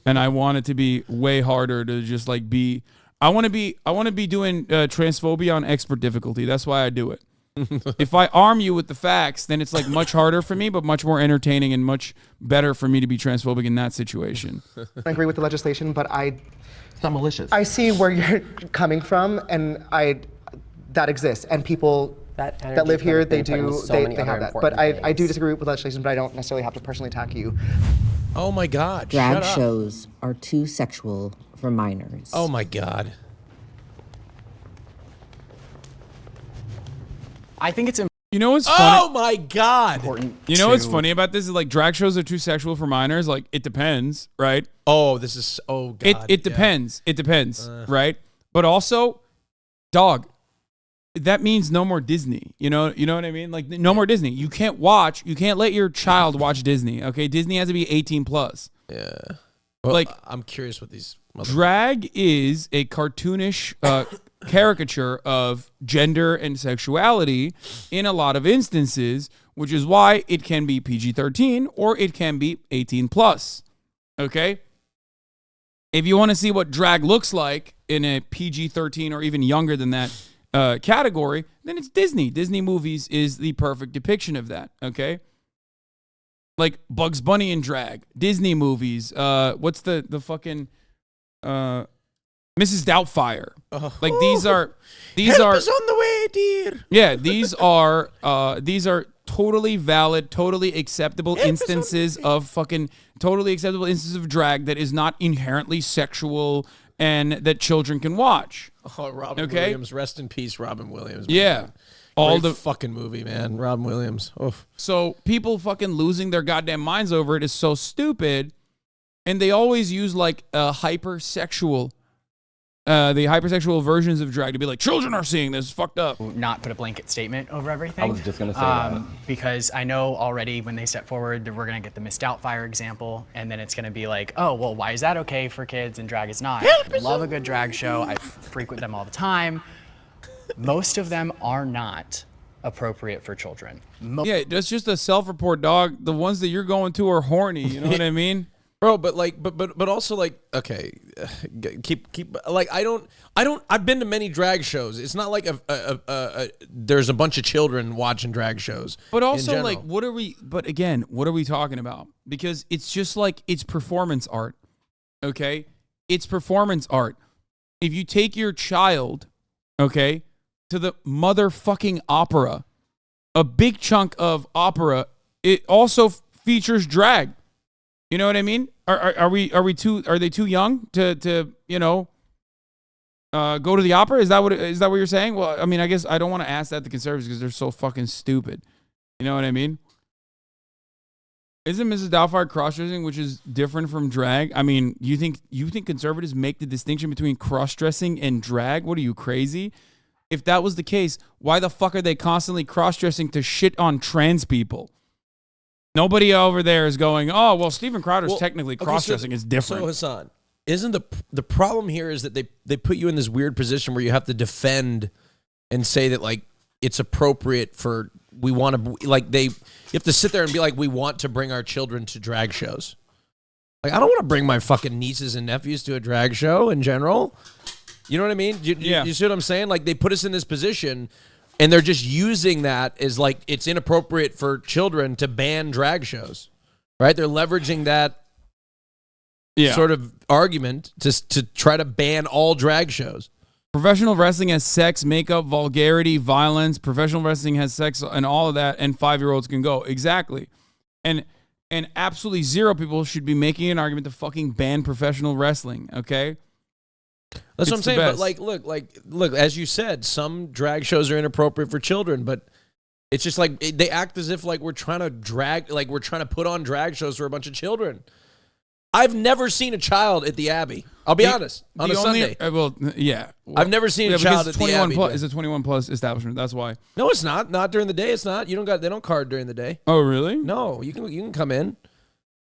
and I want it to be way harder to just like be. I want to be doing transphobia on expert difficulty. That's why I do it. If I arm you with the facts, then it's like much harder for me, but much more entertaining and much better for me to be transphobic in that situation. I agree with the legislation, but It's not malicious. I see where you're coming from, and that exists, and people that live here, they have that. But I do disagree with legislation, but I don't necessarily have to personally attack you. Oh my God! Drag shows are too sexual for minors. Oh my God! I think it's You know what's funny? Oh my God! important. You know what's funny about this is like drag shows are too sexual for minors. Like it depends, right? Oh, this is God. It depends. It depends, right? But also, dog. That means no more Disney. You know what I mean? Like no more Disney. You can't let your child watch Disney. Okay, Disney has to be 18 plus. Yeah. Well, like I'm curious what these drag is a cartoonish caricature of gender and sexuality in a lot of instances, which is why it can be PG-13 or it can be 18 plus. Okay? If you want to see what drag looks like in a PG-13 or even younger than that category, then it's Disney. Disney movies is the perfect depiction of that, okay? Like Bugs Bunny in drag, Disney movies, what's the fucking Mrs. Doubtfire. Like these are Help is on the way, dear. Yeah, these are totally valid, totally acceptable instances of drag that is not inherently sexual and that children can watch. Oh, Robin Williams, rest in peace, Robin Williams. Man. Yeah. All the fucking movie, man. Robin Williams. Oof. So people fucking losing their goddamn minds over it is so stupid. And they always use like the hypersexual versions of drag to be like, children are seeing this, fucked up. Not put a blanket statement over everything. I was just gonna say that. Because I know already when they step forward that we're gonna get the Miss Doubtfire example, and then it's gonna be like, oh, well, why is that okay for kids and drag is not? I love a good drag show. I frequent them all the time. Most of them are not appropriate for children. Yeah, that's just a self-report, dog. The ones that you're going to are horny. You know what I mean? Bro, but also like, okay, keep like I've been to many drag shows. It's not like there's a bunch of children watching drag shows. But also like, what are we talking about? Because it's just like, it's performance art. Okay? It's performance art. If you take your child, okay, to the motherfucking opera, a big chunk of opera, it also features drag. You know what I mean? Are they too young to go to the opera? Is that what you're saying? Well, I mean, I guess I don't want to ask that to conservatives because they're so fucking stupid. You know what I mean? Isn't Mrs. Doubtfire cross-dressing, which is different from drag? I mean, you think conservatives make the distinction between cross-dressing and drag? What are you, crazy? If that was the case, why the fuck are they constantly cross-dressing to shit on trans people? Nobody over there is going, oh, well, Steven Crowder's technically cross-dressing is different. So, Hasan, isn't the problem here is that they put you in this weird position where you have to defend and say that, like, it's appropriate for, we want to, like, you have to sit there and be like, we want to bring our children to drag shows. Like, I don't want to bring my fucking nieces and nephews to a drag show in general. You know what I mean? You see what I'm saying? Like, they put us in this position, and they're just using that as like it's inappropriate for children to ban drag shows, right? They're leveraging that sort of argument to try to ban all drag shows. Professional wrestling has sex, makeup, vulgarity, violence. Professional wrestling has sex and all of that, and 5-year-olds can go. Exactly. And absolutely zero people should be making an argument to fucking ban professional wrestling, okay? That's what I'm saying. But like, look, as you said, some drag shows are inappropriate for children, but it's just like they act as if like we're trying to put on drag shows for a bunch of children. I've never seen a child at the Abbey. I'll be honest. On a Sunday. I've never seen a child at the Abbey. It's a 21 plus establishment. That's why. No, it's not. Not during the day. It's not. They don't card during the day. Oh, really? No, you can come in.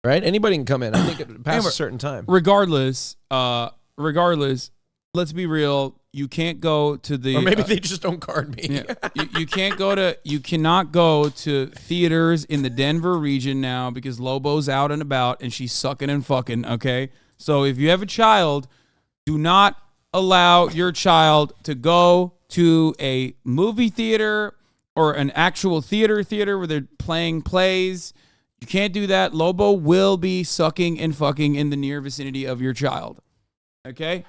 Right? Anybody can come in. I think it past a certain time. Regardless, let's be real. You can't go to the, or maybe they just don't card me. Yeah, you cannot go to theaters in the Denver region now because Lobo's out and about and she's sucking and fucking. Okay, So if you have a child, do not allow your child to go to a movie theater or an actual theater where they're playing plays. You can't do that. Lobo will be sucking and fucking in the near vicinity of your child. Okay?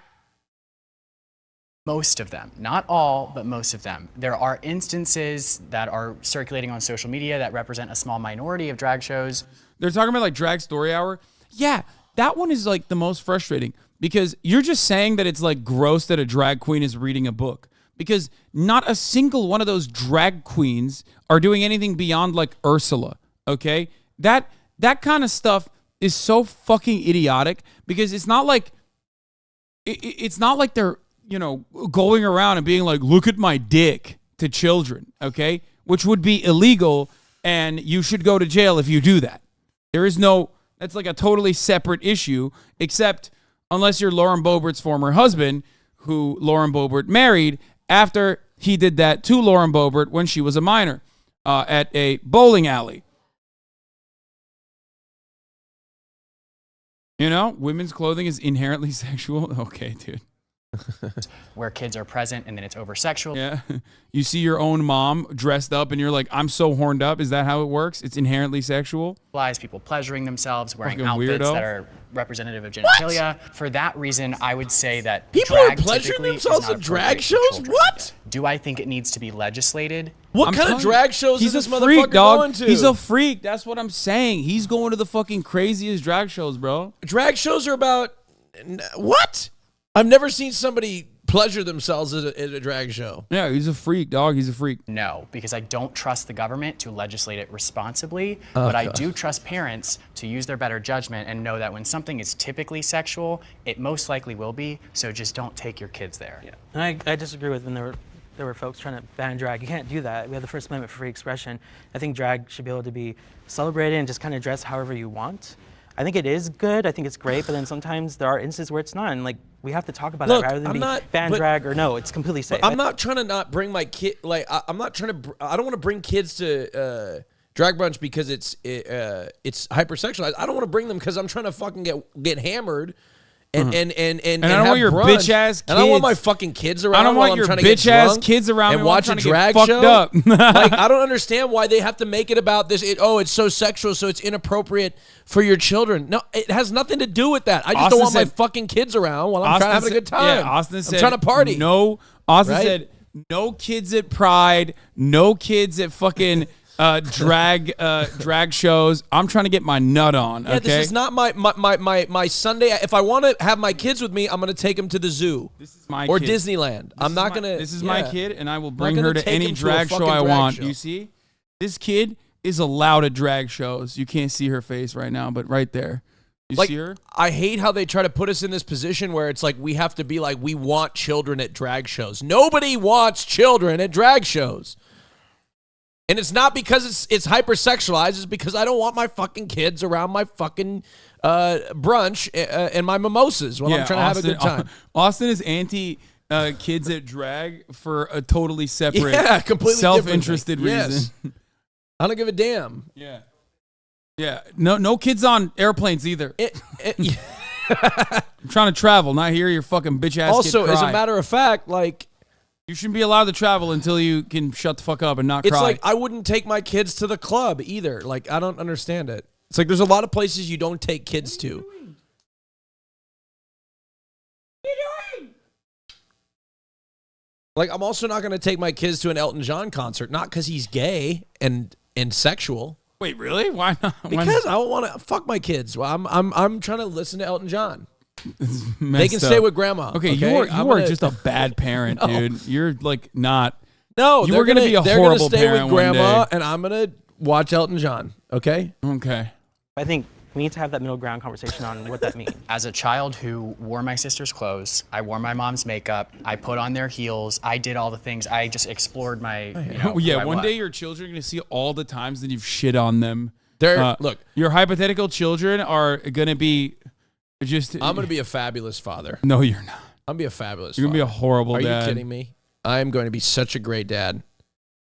Most of them, not all, but most of them. There are instances that are circulating on social media that represent a small minority of drag shows. They're talking about like Drag Story Hour. Yeah, that one is like the most frustrating because you're just saying that it's like gross that a drag queen is reading a book because not a single one of those drag queens are doing anything beyond like Ursula, okay? That kind of stuff is so fucking idiotic because it's not like it's not like they're, you know, going around and being like, look at my dick to children, okay? Which would be illegal and you should go to jail if you do that. There is no, that's like a totally separate issue, except unless you're Lauren Boebert's former husband, who Lauren Boebert married after he did that to Lauren Boebert when she was a minor at a bowling alley. You know, women's clothing is inherently sexual. Okay, dude. Where kids are present and then it's over sexual. Yeah. You see your own mom dressed up and you're like, I'm so horned up. Is that how it works? It's inherently sexual? People pleasuring themselves, wearing Fucking outfits weirdo. that are representative of genitalia. For that reason, I would say that People are drag pleasuring typically themselves is not at drag appropriate for shows? children. What? Do I think it needs to be legislated? What I'm kind of telling you, drag shows he's is this a freak, motherfucker dog. going to? He's a freak. That's what I'm saying. He's going to the fucking craziest drag shows, bro. Drag shows are about what? I've never seen somebody pleasure themselves at a drag show. Yeah, he's a freak, dog. He's a freak. No, because I don't trust the government to legislate it responsibly, but I do trust parents to use their better judgment and know that when something is typically sexual, it most likely will be, so just don't take your kids there. Yeah. And I disagree with when there were folks trying to ban drag. You can't do that. We have the First Amendment for free expression. I think drag should be able to be celebrated and just kind of dress however you want. I think it is good. I think it's great, but then sometimes there are instances where it's not, and like we have to talk about that rather than ban drag or no. It's completely safe. I'm not trying to not bring my kid. Like I'm not trying to. I don't want to bring kids to drag brunch because it's hypersexualized. I don't want to bring them because I'm trying to fucking get hammered. And I don't want your bitch ass kids. I don't want my fucking kids around. I don't want your bitch ass kids around and watch a drag show. Up. Like I don't understand why they have to make it about this. It's so sexual, so it's inappropriate for your children. No, it has nothing to do with that. I just don't want my fucking kids around while I'm trying to have a good time. Yeah, Austin said, I'm trying to party. No, Austin said no kids at Pride, no kids at fucking drag shows. I'm trying to get my nut on. Yeah, okay? this is not my Sunday. If I want to have my kids with me, I'm going to take them to the zoo. This is my or kid. Disneyland. I'm not going to. This is my kid, and I will bring gonna her to take any him to a drag show fucking I drag want. show. You see, this kid is allowed at drag shows. You can't see her face right now, but right there. You see her? I hate how they try to put us in this position where it's like we have to be like, we want children at drag shows. Nobody wants children at drag shows. And it's not because it's hypersexualized. It's because I don't want my fucking kids around my fucking brunch and my mimosas when I'm trying to have a good time. Austin is anti kids at drag for a totally separate, completely self-interested different thing. reason. Yes. I don't give a damn. Yeah. No kids on airplanes either. I'm trying to travel, not hear your fucking bitch ass. Also, kid cry. as a matter of fact, like, you shouldn't be allowed to travel until you can shut the fuck up and not cry. It's like I wouldn't take my kids to the club either. Like, I don't understand it. It's like there's a lot of places you don't take kids to. What are you doing? Like, I'm also not going to take my kids to an Elton John concert, not because he's gay and sexual. Wait, really? Why not? Because I don't want to fuck my kids. Well, I'm trying to listen to Elton John. They can stay with grandma. Okay, you are just a bad parent, dude. You're like not. No, you were gonna be a horrible stay parent with grandma, one day. and I'm gonna watch Elton John. Okay. Okay. I think we need to have that middle ground conversation on what that means. As a child who wore my sister's clothes, I wore my mom's makeup, I put on their heels, I did all the things. I just explored my. One day your children are gonna see all the times that you've shit on them. Look, your hypothetical children are gonna be. I'm going to be a fabulous father. No, you're not. I'm going to be a fabulous You're father. going to be a horrible dad. Are you kidding me? I'm going to be such a great dad.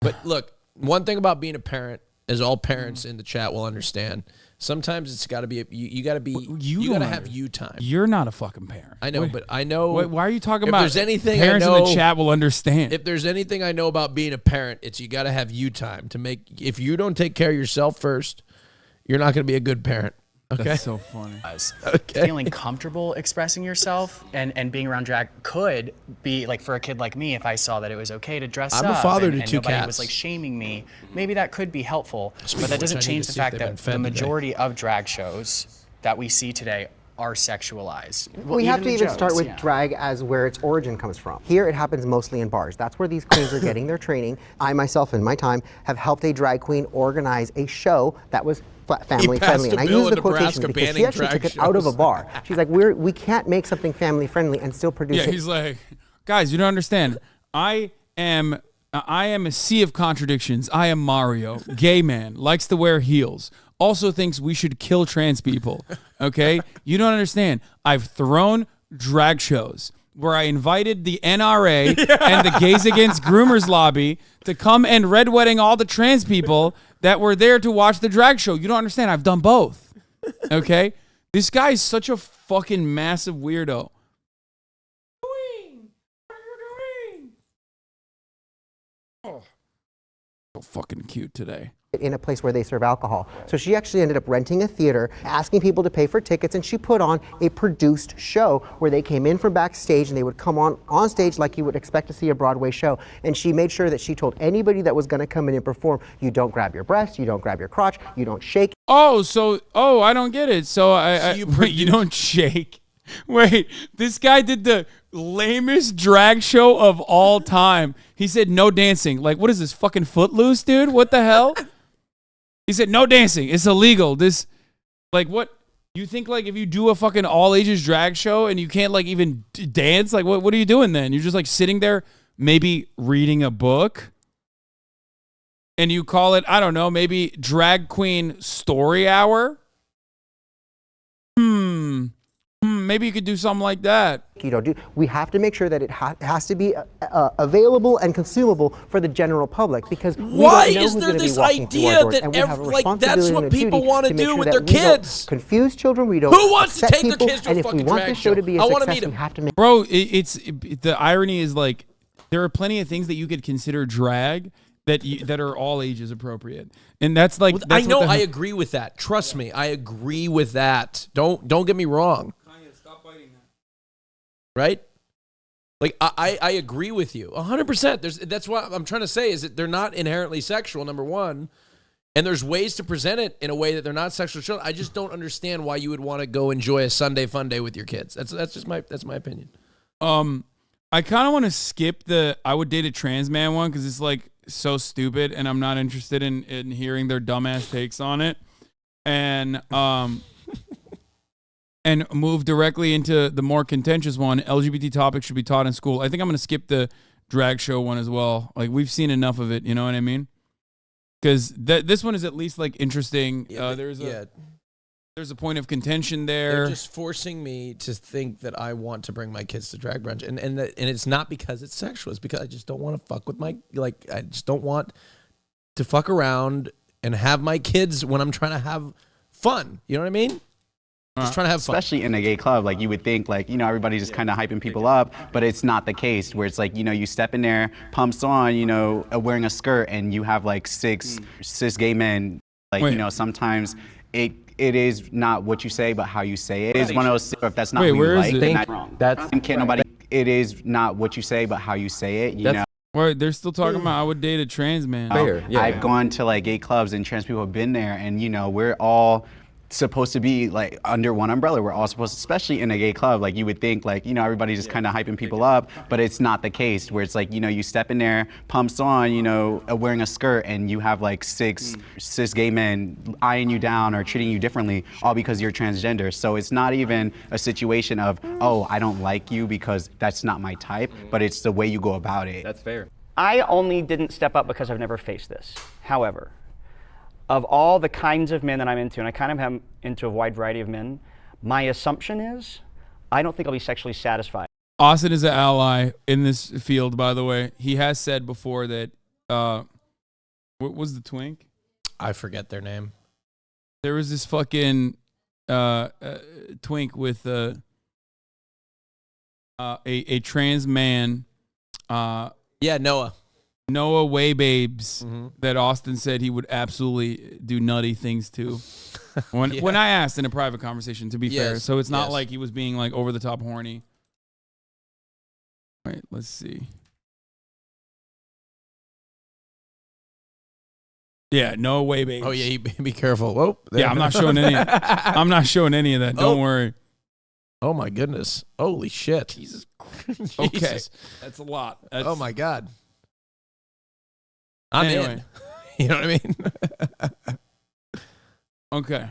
But look, one thing about being a parent, as all parents in the chat will understand, Sometimes it's got to be you got to be you got to have you time. You're not a fucking parent. I know, but I know. Why are you talking if about? There's anything parents I know, in the chat will understand. If there's anything I know about being a parent, it's you got to have you time to make. If you don't take care of yourself first, you're not going to be a good parent. Okay. That's so funny. Okay. Feeling comfortable expressing yourself and being around drag could be like for a kid like me, if I saw that it was okay to dress up. I'm a father to and two nobody cats. was like shaming me. Maybe that could be helpful, but that doesn't I need change to the see if fact they've that been fed the today. majority of drag shows that we see today are sexualized. We have to the even start jokes, with yeah. drag as where its origin comes from. Here it happens mostly in bars. That's where these queens are getting their training. I myself, in my time, have helped a drag queen organize a show that was family friendly. And I use the quotation because she actually took it out of a bar. She's like, we can't make something family friendly and still produce it. Yeah, he's like, guys, you don't understand. I am a sea of contradictions. I am Mario, gay man, likes to wear heels, also thinks we should kill trans people. Okay? You don't understand. I've thrown drag shows where I invited the NRA and the Gays Against Groomers lobby to come and red wedding all the trans people that were there to watch the drag show. You don't understand. I've done both. Okay? This guy is such a fucking massive weirdo. What are you doing? Oh, so fucking cute today. In a place where they serve alcohol. So she actually ended up renting a theater, asking people to pay for tickets, and she put on a produced show where they came in from backstage and they would come on stage like you would expect to see a Broadway show. And she made sure that she told anybody that was going to come in and perform, you don't grab your breast, you don't grab your crotch, you don't shake. Oh, I don't get it. So wait, you don't shake. Wait, this guy did the lamest drag show of all time. He said no dancing. Like, what is this, fucking Footloose, dude? What the hell? He said no dancing. It's illegal. This, like, what? You think, like, if you do a fucking all ages drag show and you can't, like, even dance, like, what are you doing then? You're just, like, sitting there maybe reading a book? And you call it, I don't know, maybe Drag Queen Story Hour? Maybe you could do something like that. We have to make sure that it has to be available and consumable for the general public, because why is there this idea that that's what people want to do with their kids? Confuse children. We don't. Who wants to take people, their kids to a and if fucking we want drag this show to be a I wanna success, meet 'em. we have to make. Bro, the irony is, like, there are plenty of things that you could consider drag that are all ages appropriate, and that's like. I know. I agree with that. Trust me, I agree with that. Don't get me wrong. Right? Like, I agree with you 100%. That's what I'm trying to say, is that they're not inherently sexual, number one, and there's ways to present it in a way that they're not sexual children. I just don't understand why you would want to go enjoy a Sunday fun day with your kids. That's just my opinion. I kind of want to skip the I would date a trans man one because it's like so stupid, and I'm not interested in hearing their dumbass takes on it, and and move directly into the more contentious one. LGBT topics should be taught in school. I think I'm going to skip the drag show one as well. Like, we've seen enough of it, you know what I mean? Because this one is at least, like, interesting. There's a point of contention there. They're just forcing me to think that I want to bring my kids to drag brunch, and it's not because it's sexual. It's because I just don't want to fuck with I just don't want to fuck around and have my kids when I'm trying to have fun. You know what I mean? Just trying to have fun. Especially in a gay club, like, you would think, like, everybody's just kind of hyping people up, but it's not the case, where it's like, you step in there, pumps on, wearing a skirt, and you have like six cis gay men, like, sometimes it is not what you say, but how you say it. It is one of those, if that's not who you like, then that's wrong. Can't nobody, it is not what you say, but how you say it, you know. Wait, they're still talking about I would date a trans man. I've gone to, like, gay clubs, and trans people have been there, and we're all supposed to be, like, under one umbrella. We're all supposed to, especially in a gay club, like, you would think, like, everybody's just kind of hyping people up, but it's not the case, where it's like, you step in there, pumps on, wearing a skirt, and you have like six cis gay men eyeing you down or treating you differently, all because you're transgender. So it's not even a situation of, oh, I don't like you because that's not my type, but it's the way you go about it. That's fair. I only didn't step up because I've never faced this. However, of all the kinds of men that I'm into, and I kind of am into a wide variety of men, my assumption is I don't think I'll be sexually satisfied. Austin is an ally in this field, by the way. He has said before that, what was the twink? I forget their name. There was this fucking twink with a trans man. Yeah, Noah Way Babes that Austin said he would absolutely do nutty things to. When I asked in a private conversation, to be fair, so it's not like he was being like over the top horny. All right, let's see. Yeah, no way, baby. Oh yeah, be careful. Whoa. Yeah, I'm not showing any. I'm not showing any of that. Don't worry. Oh my goodness! Holy shit! Jesus Christ. Okay, that's a lot. Oh my God. I'm in. You know what I mean? Okay.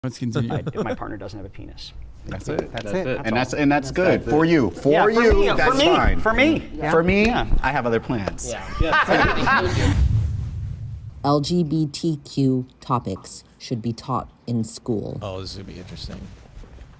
Let's continue. If my partner doesn't have a penis. That's it. That's it. And that's good for you. For me, you, that's fine. For me. For me, I have other plans. LGBTQ topics should be taught in school. Oh, this is gonna be interesting.